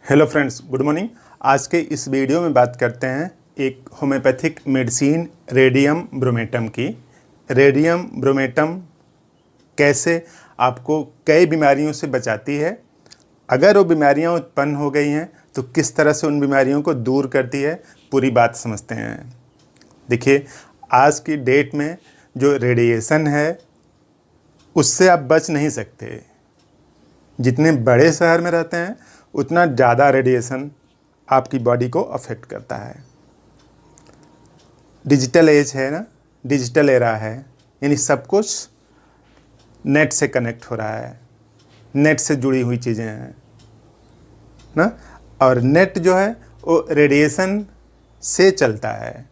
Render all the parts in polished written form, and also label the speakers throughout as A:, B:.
A: Hello friends, good morning. आज के इस वीडियो में बात करते हैं एक होम्योपैथिक मेडिसिन रेडियम ब्रोमेटम की। रेडियम ब्रोमेटम कैसे आपको कई बीमारियों से बचाती है, अगर वो बीमारियां उत्पन्न हो गई हैं तो किस तरह से उन बीमारियों को दूर करती है, पूरी बात समझते हैं। देखिए, आज की डेट में जो रेडिएशन है उससे आप बच नहीं सकते। जितने बड़े शहर में रहते हैं उतना ज़्यादा रेडिएशन आपकी बॉडी को अफेक्ट करता है। डिजिटल एज है ना, डिजिटल एरा है, यानी सब कुछ नेट से कनेक्ट हो रहा है, नेट से जुड़ी हुई चीज़ें हैं ना। और नेट जो है वो रेडिएशन से चलता है,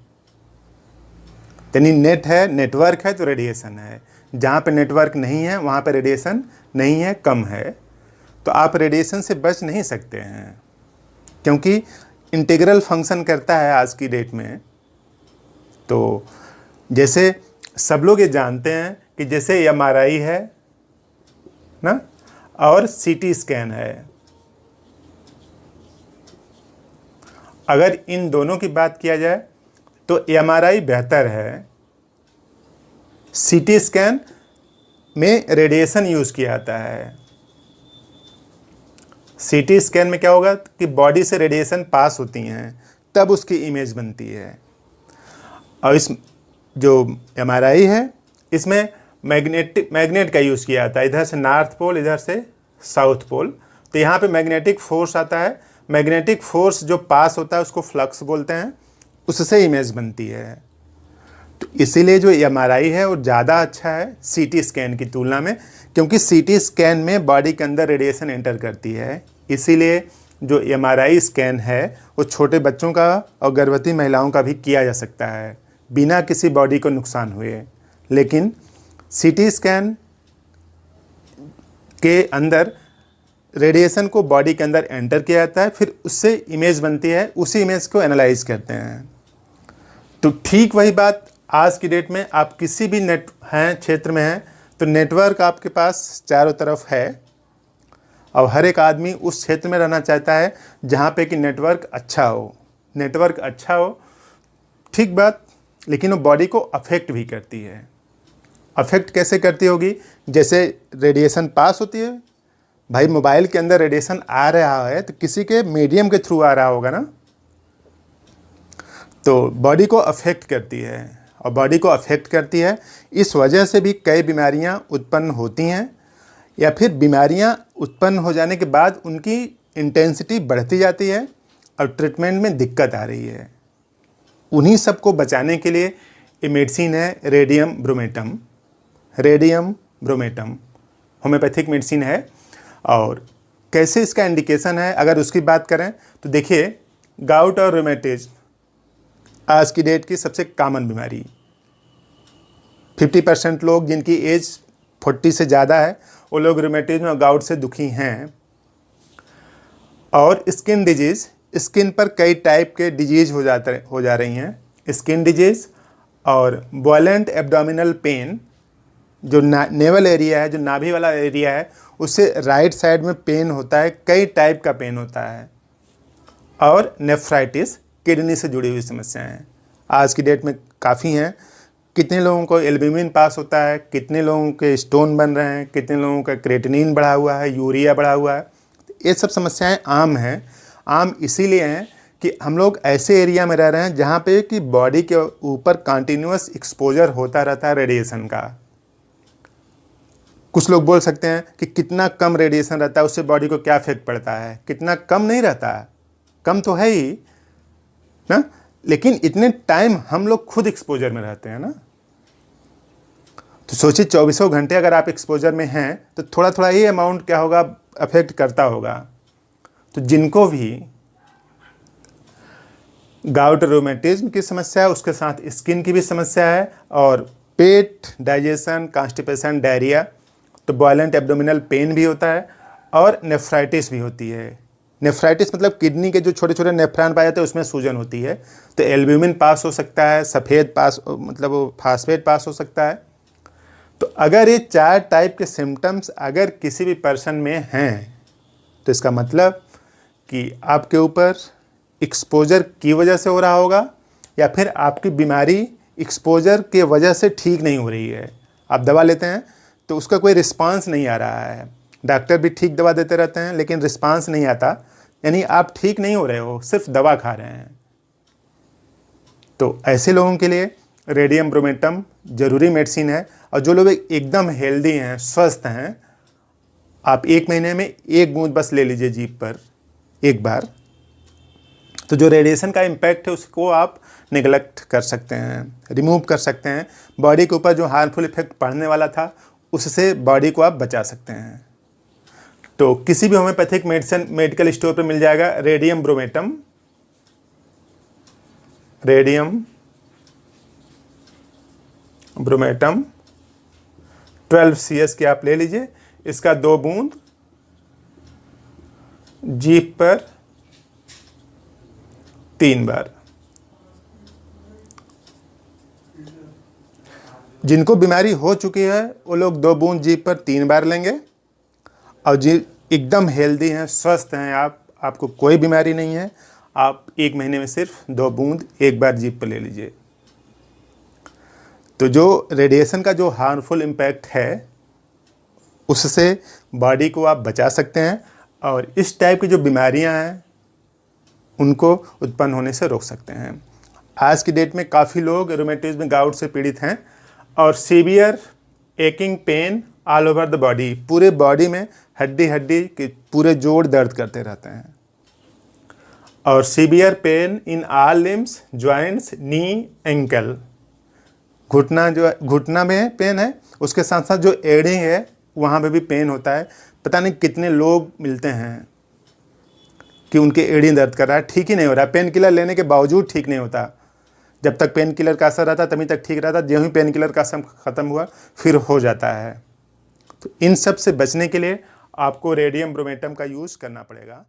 A: यानी नेट है, नेटवर्क है तो रेडिएशन है। जहाँ पे नेटवर्क नहीं है वहाँ पे रेडिएशन नहीं है, कम है, तो आप रेडिएशन से बच नहीं सकते हैं, क्योंकि इंटीग्रल फंक्शन करता है आज की डेट में। तो जैसे सब लोग ये जानते हैं कि जैसे एमआरआई है ना और सीटी स्कैन है, अगर इन दोनों की बात किया जाए तो एमआरआई बेहतर है। सीटी स्कैन में रेडिएशन यूज़ किया जाता है। सीटी स्कैन में क्या होगा कि बॉडी से रेडिएशन पास होती हैं तब उसकी इमेज बनती है। और इस जो एमआरआई है इसमें मैग्नेट का यूज़ किया जाता है, इधर से नॉर्थ पोल, इधर से साउथ पोल। तो यहाँ पे मैग्नेटिक फोर्स आता है, मैग्नेटिक फोर्स जो पास होता है उसको फ्लक्स बोलते हैं, उससे इमेज बनती है। तो इसीलिए जो एमआरआई है वो ज़्यादा अच्छा है सीटी स्कैन की तुलना में, क्योंकि सीटी स्कैन में बॉडी के अंदर रेडिएशन एंटर करती है। इसीलिए जो एमआरआई स्कैन है वो छोटे बच्चों का और गर्भवती महिलाओं का भी किया जा सकता है बिना किसी बॉडी को नुकसान हुए। लेकिन सीटी स्कैन के अंदर रेडिएशन को बॉडी के अंदर एंटर किया जाता है, फिर उससे इमेज बनती है, उसी इमेज को एनालाइज करते हैं। तो ठीक वही बात आज की डेट में आप किसी भी नेट हैं क्षेत्र में हैं तो नेटवर्क आपके पास चारों तरफ है, और हर एक आदमी उस क्षेत्र में रहना चाहता है जहाँ पे कि नेटवर्क अच्छा हो। नेटवर्क अच्छा हो, ठीक बात, लेकिन वो बॉडी को अफेक्ट भी करती है। अफेक्ट कैसे करती होगी? जैसे रेडिएशन पास होती है, भाई मोबाइल के अंदर रेडिएशन आ रहा है तो किसी के मीडियम के थ्रू आ रहा होगा ना, तो बॉडी को अफेक्ट करती है। और बॉडी को अफेक्ट करती है, इस वजह से भी कई बीमारियां उत्पन्न होती हैं, या फिर बीमारियां उत्पन्न हो जाने के बाद उनकी इंटेंसिटी बढ़ती जाती है और ट्रीटमेंट में दिक्कत आ रही है। उन्हीं सब को बचाने के लिए ये मेडिसिन है रेडियम ब्रोमेटम। रेडियम ब्रोमेटम होम्योपैथिक मेडिसिन है। और कैसे इसका इंडिकेशन है अगर उसकी बात करें तो देखिए, गाउट और रूमेटिज्म आज की डेट की सबसे कॉमन बीमारी। 50% लोग जिनकी एज 40 से ज़्यादा है वो लोग रूमेटिज्म और गाउट से दुखी हैं। और स्किन डिजीज़, स्किन पर कई टाइप के डिजीज़ हो जा रही हैं। स्किन डिजीज़ और वॉलेंट एब्डोमिनल पेन, जो नेवल एरिया है, जो नाभि वाला एरिया है, उससे राइट साइड में पेन होता है, कई टाइप का पेन होता है। और नेफ्राइटिस, किडनी से जुड़ी हुई समस्याएं हैं, आज की डेट में काफ़ी हैं। कितने लोगों को एल्ब्यूमिन पास होता है, कितने लोगों के स्टोन बन रहे हैं, कितने लोगों का क्रेटिनिन बढ़ा हुआ है, यूरिया बढ़ा हुआ है। ये सब समस्याएं आम हैं। आम इसीलिए हैं कि हम लोग ऐसे एरिया में रह रहे हैं जहाँ पे कि बॉडी के ऊपर कंटिन्यूअस एक्सपोजर होता रहता है रेडिएशन का। कुछ लोग बोल सकते हैं कि कितना कम रेडिएशन रहता है उससे बॉडी को क्या इफेक्ट पड़ता है। कितना कम नहीं रहता है, कम तो है ही ना, लेकिन इतने टाइम हम लोग खुद एक्सपोजर में रहते हैं ना। तो सोचिए 24 घंटे अगर आप एक्सपोजर में हैं तो थोड़ा थोड़ा ही अमाउंट क्या होगा, अफेक्ट करता होगा। तो जिनको भी गाउट रोमेटिज्म की समस्या है, उसके साथ स्किन की भी समस्या है, और पेट, डाइजेशन, कॉन्स्टिपेशन, डायरिया, तो वॉलेंट एब्डोमिनल पेन भी होता है, और नेफ्राइटिस भी होती है। नेफ्राइटिस मतलब किडनी के जो छोटे छोटे नेफ्रॉन पाए जाते हैं उसमें सूजन होती है। तो एल्ब्यूमिन पास हो सकता है, सफ़ेद पास मतलब वो फास्फेट पास हो सकता है। तो अगर ये 4 टाइप के सिम्टम्स अगर किसी भी पर्सन में हैं तो इसका मतलब कि आपके ऊपर एक्सपोजर की वजह से हो रहा होगा या फिर आपकी बीमारी एक्सपोजर के वजह से ठीक नहीं हो रही है। आप दवा लेते हैं तो उसका कोई रिस्पांस नहीं आ रहा है, डॉक्टर भी ठीक दवा देते रहते हैं लेकिन रिस्पांस नहीं आता, यानी आप ठीक नहीं हो रहे हो, सिर्फ दवा खा रहे हैं। तो ऐसे लोगों के लिए रेडियम ब्रोमेटम ज़रूरी मेडिसिन है। और जो लोग एकदम हेल्दी हैं, स्वस्थ हैं, आप 1 महीने में 1 बूंद बस ले लीजिए जीभ पर एक बार, तो जो रेडिएशन का इम्पैक्ट है उसको आप नेगलेक्ट कर सकते हैं, रिमूव कर सकते हैं। बॉडी के ऊपर जो हार्मफुल इफेक्ट पड़ने वाला था उससे बॉडी को आप बचा सकते हैं। तो किसी भी होम्योपैथिक मेडिसिन मेडिकल स्टोर पर मिल जाएगा रेडियम ब्रोमेटम, रेडियम ब्रोमेटम 12 CS की आप ले लीजिए। इसका 2 बूंद जीभ पर 3 बार। जिनको बीमारी हो चुकी है वो लोग 2 बूंद जीभ पर 3 बार लेंगे, और जी एकदम हेल्दी हैं, स्वस्थ हैं, आपको कोई बीमारी नहीं है, आप 1 महीने में सिर्फ 2 बूंद एक बार जीभ पर ले लीजिए। तो जो रेडिएशन का जो हार्मफुल इम्पैक्ट है उससे बॉडी को आप बचा सकते हैं और इस टाइप की जो बीमारियां हैं उनको उत्पन्न होने से रोक सकते हैं। आज की डेट में काफ़ी लोग रूमेटिज्म गाउट से पीड़ित हैं और severe aching pain all over the body, पूरे बॉडी में हड्डी के पूरे जोड़ दर्द करते रहते हैं, और severe pain in all limbs, joints, knee, ankle. घुटना में पेन है, उसके साथ साथ जो एड़ी है वहाँ पे भी पेन होता है। पता नहीं कितने लोग मिलते हैं कि उनके एड़ी दर्द कर रहा है, ठीक ही नहीं हो रहा, पेन किलर लेने के बावजूद ठीक नहीं होता। जब तक पेन किलर का असर रहता तभी तक ठीक रहता, जो ही पेन किलर का असर ख़त्म हुआ फिर हो जाता है। तो इन सब से बचने के लिए आपको रेडियम ब्रोमेटम का यूज़ करना पड़ेगा।